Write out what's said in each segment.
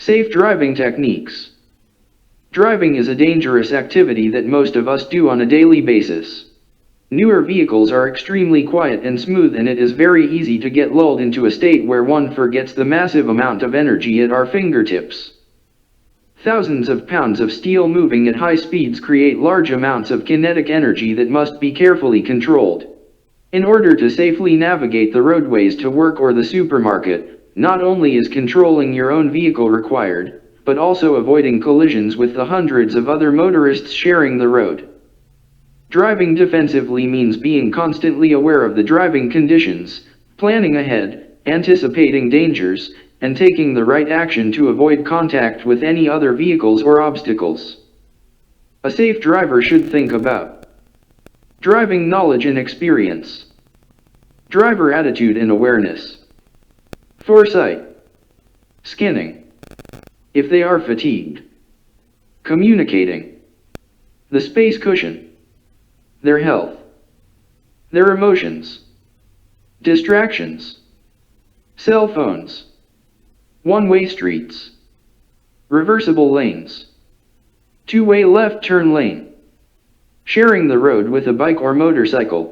Safe driving techniques. Driving is a dangerous activity that most of us do on a daily basis. Newer vehicles are extremely quiet and smooth, and it is very easy to get lulled into a state where one forgets the massive amount of energy at our fingertips. Thousands of pounds of steel moving at high speeds create large amounts of kinetic energy that must be carefully controlled. In order to safely navigate the roadways to work or the supermarket, not only is controlling your own vehicle required, but also avoiding collisions with the hundreds of other motorists sharing the road. Driving defensively means being constantly aware of the driving conditions, planning ahead, anticipating dangers, and taking the right action to avoid contact with any other vehicles or obstacles. A safe driver should think about driving knowledge and experience, driver attitude and awareness, foresight, scanning, if they are fatigued, communicating, the space cushion, their health, their emotions, distractions, cell phones, one-way streets, reversible lanes, two-way left turn lane, sharing the road with a bike or motorcycle.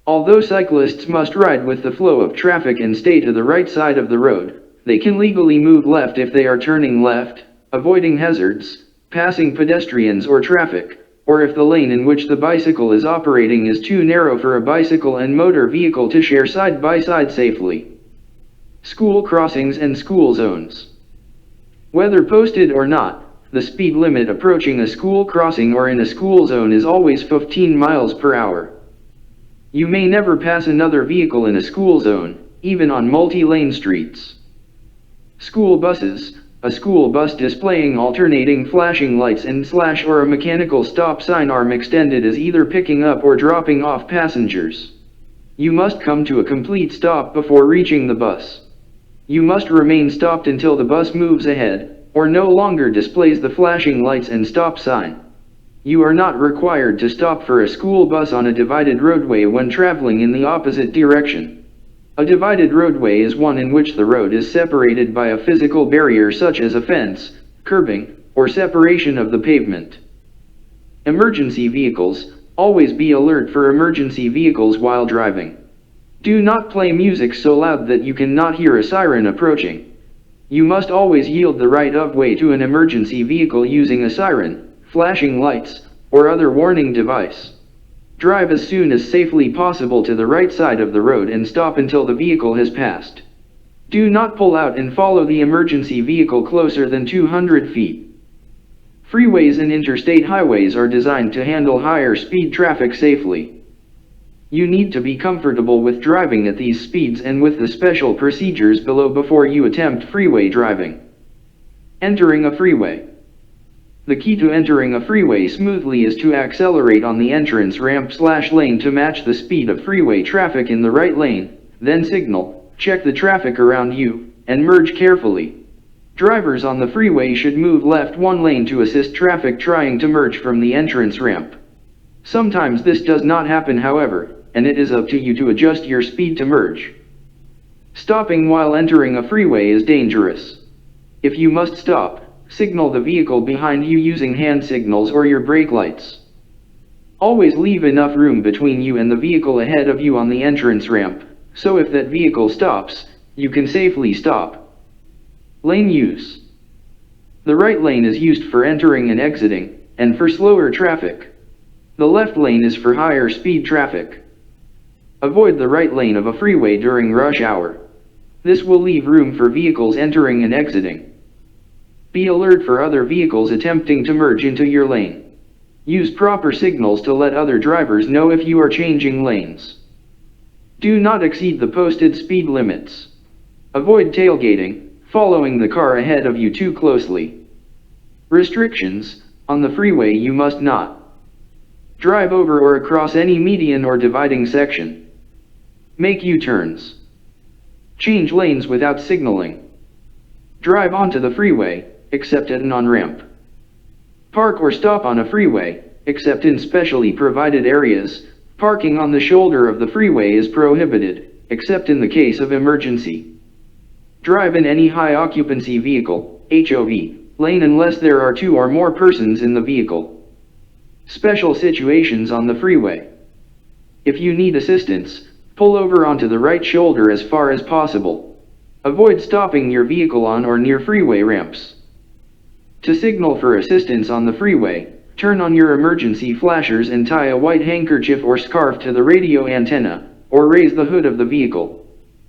Although cyclists must ride with the flow of traffic and stay to the right side of the road, they can legally move left if they are turning left, avoiding hazards, passing pedestrians or traffic, or if the lane in which the bicycle is operating is too narrow for a bicycle and motor vehicle to share side by side safely. School crossings and school zones. Whether posted or not, the speed limit approaching a school crossing or in a school zone is always 15 miles per hour. You may never pass another vehicle in a school zone, even on multi-lane streets. School buses. A school bus displaying alternating flashing lights and / or a mechanical stop sign arm extended is either picking up or dropping off passengers. You must come to a complete stop before reaching the bus. You must remain stopped until the bus moves ahead, or no longer displays the flashing lights and stop sign. You are not required to stop for a school bus on a divided roadway when traveling in the opposite direction. A divided roadway is one in which the road is separated by a physical barrier such as a fence, curbing, or separation of the pavement. Emergency vehicles. Always be alert for emergency vehicles while driving. Do not play music so loud that you cannot hear a siren approaching. You must always yield the right of way to an emergency vehicle using a siren, flashing lights, or other warning device. Drive as soon as safely possible to the right side of the road and stop until the vehicle has passed. Do not pull out and follow the emergency vehicle closer than 200 feet. Freeways and interstate highways are designed to handle higher speed traffic safely. You need to be comfortable with driving at these speeds and with the special procedures below before you attempt freeway driving. Entering a freeway. The key to entering a freeway smoothly is to accelerate on the entrance ramp/lane to match the speed of freeway traffic in the right lane, then signal, check the traffic around you, and merge carefully. Drivers on the freeway should move left one lane to assist traffic trying to merge from the entrance ramp. Sometimes this does not happen, however, and it is up to you to adjust your speed to merge. Stopping while entering a freeway is dangerous. If you must stop, signal the vehicle behind you using hand signals or your brake lights. Always leave enough room between you and the vehicle ahead of you on the entrance ramp, so if that vehicle stops, you can safely stop. Lane use. The right lane is used for entering and exiting, and for slower traffic. The left lane is for higher speed traffic. Avoid the right lane of a freeway during rush hour. This will leave room for vehicles entering and exiting. Be alert for other vehicles attempting to merge into your lane. Use proper signals to let other drivers know if you are changing lanes. Do not exceed the posted speed limits. Avoid tailgating, following the car ahead of you too closely. Restrictions. On the freeway you must not drive over or across any median or dividing section. Make U-turns. Change lanes without signaling. Drive onto the freeway, except at an on-ramp. Park or stop on a freeway, except in specially provided areas. Parking on the shoulder of the freeway is prohibited, except in the case of emergency. Drive in any high-occupancy vehicle, HOV, lane unless there are 2 or more persons in the vehicle. Special situations on the freeway. If you need assistance, pull over onto the right shoulder as far as possible. Avoid stopping your vehicle on or near freeway ramps. To signal for assistance on the freeway, turn on your emergency flashers and tie a white handkerchief or scarf to the radio antenna, or raise the hood of the vehicle.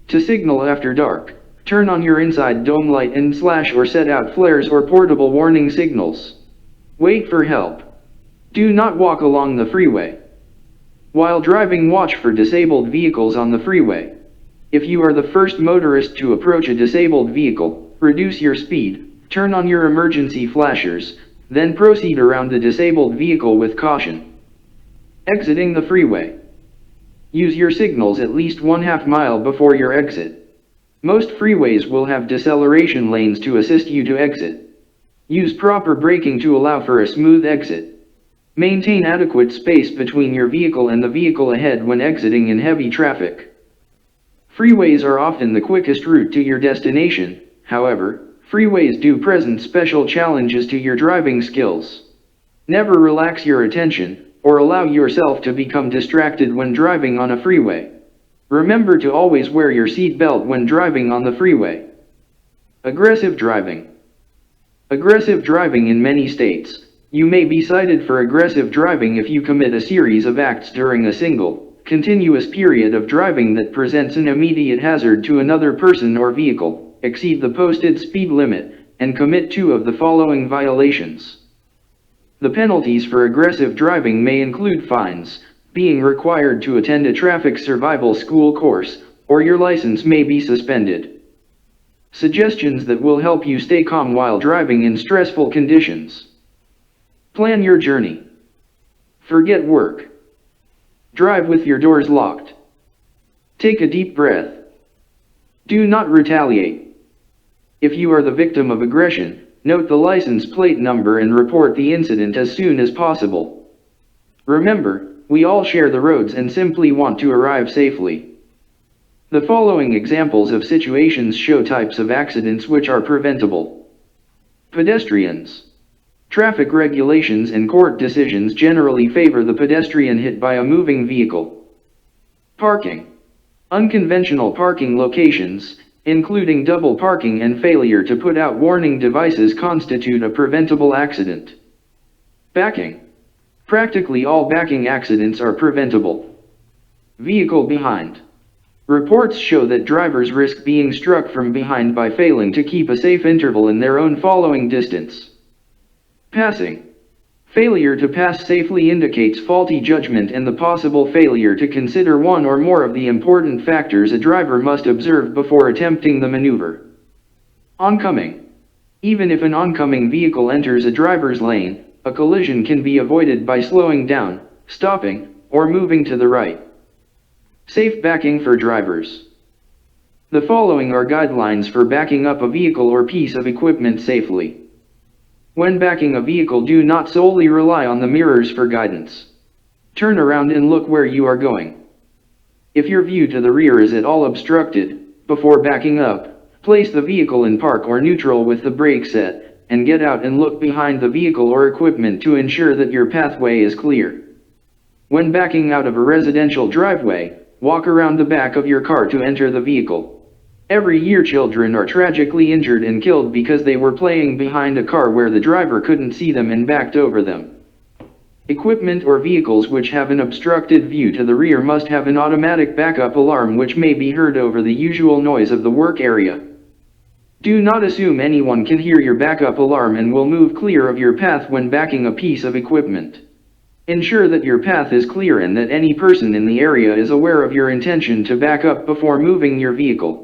To signal after dark, turn on your inside dome light and slash or set out flares or portable warning signals. Wait for help. Do not walk along the freeway. While driving, watch for disabled vehicles on the freeway. If you are the first motorist to approach a disabled vehicle, reduce your speed, turn on your emergency flashers, then proceed around the disabled vehicle with caution. Exiting the freeway. Use your signals at least 1/2 mile before your exit. Most freeways will have deceleration lanes to assist you to exit. Use proper braking to allow for a smooth exit. Maintain adequate space between your vehicle and the vehicle ahead when exiting in heavy traffic. Freeways are often the quickest route to your destination. However, freeways do present special challenges to your driving skills. Never relax your attention, or allow yourself to become distracted when driving on a freeway. Remember to always wear your seat belt when driving on the freeway. Aggressive driving. Aggressive driving in many states. You may be cited for aggressive driving if you commit a series of acts during a single, continuous period of driving that presents an immediate hazard to another person or vehicle, exceed the posted speed limit, and commit 2 of the following violations. The penalties for aggressive driving may include fines, being required to attend a traffic survival school course, or your license may be suspended. Suggestions that will help you stay calm while driving in stressful conditions. Plan your journey. Forget work. Drive with your doors locked. Take a deep breath. Do not retaliate. If you are the victim of aggression, note the license plate number and report the incident as soon as possible. Remember, we all share the roads and simply want to arrive safely. The following examples of situations show types of accidents which are preventable. Pedestrians. Traffic regulations and court decisions generally favor the pedestrian hit by a moving vehicle. Parking. Unconventional parking locations, including double parking and failure to put out warning devices, constitute a preventable accident. Backing. Practically all backing accidents are preventable. Vehicle behind. Reports show that drivers risk being struck from behind by failing to keep a safe interval in their own following distance. Passing. Failure to pass safely indicates faulty judgment and the possible failure to consider one or more of the important factors a driver must observe before attempting the maneuver. Oncoming. Even if an oncoming vehicle enters a driver's lane, a collision can be avoided by slowing down, stopping, or moving to the right. Safe backing for drivers. The following are guidelines for backing up a vehicle or piece of equipment safely. When backing a vehicle, do not solely rely on the mirrors for guidance. Turn around and look where you are going. If your view to the rear is at all obstructed, before backing up, place the vehicle in park or neutral with the brake set, and get out and look behind the vehicle or equipment to ensure that your pathway is clear. When backing out of a residential driveway, walk around the back of your car to enter the vehicle. Every year children are tragically injured and killed because they were playing behind a car where the driver couldn't see them and backed over them. Equipment or vehicles which have an obstructed view to the rear must have an automatic backup alarm which may be heard over the usual noise of the work area. Do not assume anyone can hear your backup alarm and will move clear of your path when backing a piece of equipment. Ensure that your path is clear and that any person in the area is aware of your intention to back up before moving your vehicle.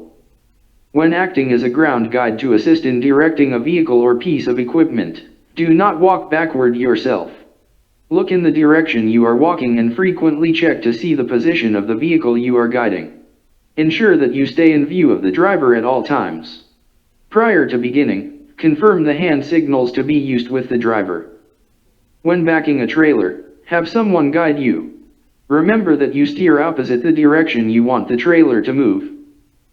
When acting as a ground guide to assist in directing a vehicle or piece of equipment, do not walk backward yourself. Look in the direction you are walking and frequently check to see the position of the vehicle you are guiding. Ensure that you stay in view of the driver at all times. Prior to beginning, confirm the hand signals to be used with the driver. When backing a trailer, have someone guide you. Remember that you steer opposite the direction you want the trailer to move.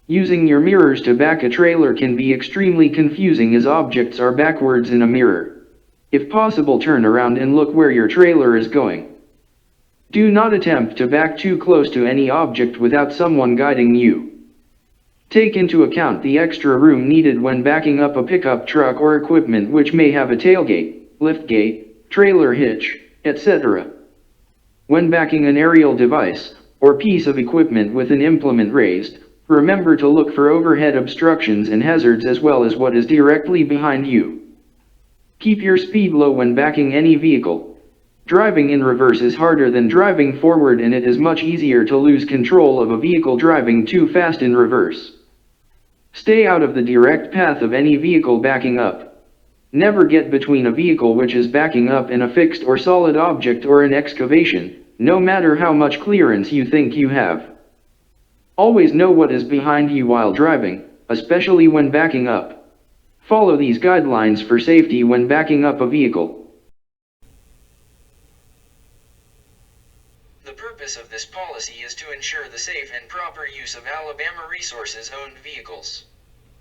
Using your mirrors to back a trailer can be extremely confusing as objects are backwards in a mirror. If possible, turn around and look where your trailer is going. Do not attempt to back too close to any object without someone guiding you. Take into account the extra room needed when backing up a pickup truck or equipment which may have a tailgate, liftgate, trailer hitch, etc. When backing an aerial device, or piece of equipment with an implement raised, remember to look for overhead obstructions and hazards as well as what is directly behind you. Keep your speed low when backing any vehicle. Driving in reverse is harder than driving forward, and it is much easier to lose control of a vehicle driving too fast in reverse. Stay out of the direct path of any vehicle backing up. Never get between a vehicle which is backing up and a fixed or solid object or an excavation, no matter how much clearance you think you have. Always know what is behind you while driving, especially when backing up. Follow these guidelines for safety when backing up a vehicle. The purpose of this policy is to ensure the safe and proper use of Alabama Resources-owned vehicles.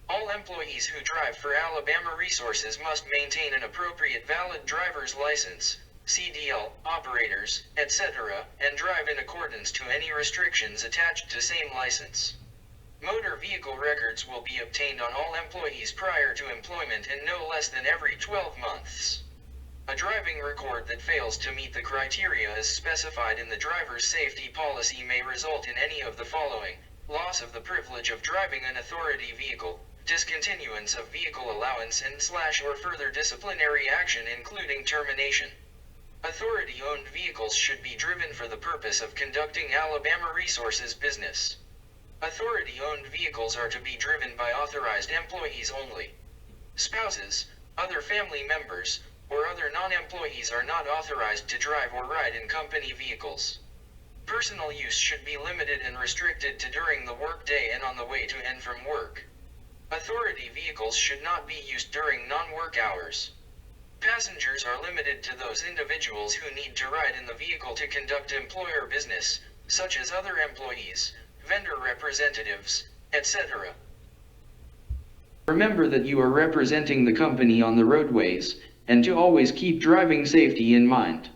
All employees who drive for Alabama Resources must maintain an appropriate valid driver's license, CDL, operators, etc., and drive in accordance to any restrictions attached to same license. Motor vehicle records will be obtained on all employees prior to employment and no less than every 12 months. A driving record that fails to meet the criteria as specified in the driver's safety policy may result in any of the following: loss of the privilege of driving an authority vehicle, discontinuance of vehicle allowance and/or further disciplinary action including termination. Authority-owned vehicles should be driven for the purpose of conducting Alabama Resources business. Authority-owned vehicles are to be driven by authorized employees only. Spouses, other family members, or other non-employees are not authorized to drive or ride in company vehicles. Personal use should be limited and restricted to during the workday and on the way to and from work. Authority vehicles should not be used during non-work hours. Passengers are limited to those individuals who need to ride in the vehicle to conduct employer business, such as other employees, vendor representatives, etc. Remember that you are representing the company on the roadways, and to always keep driving safety in mind.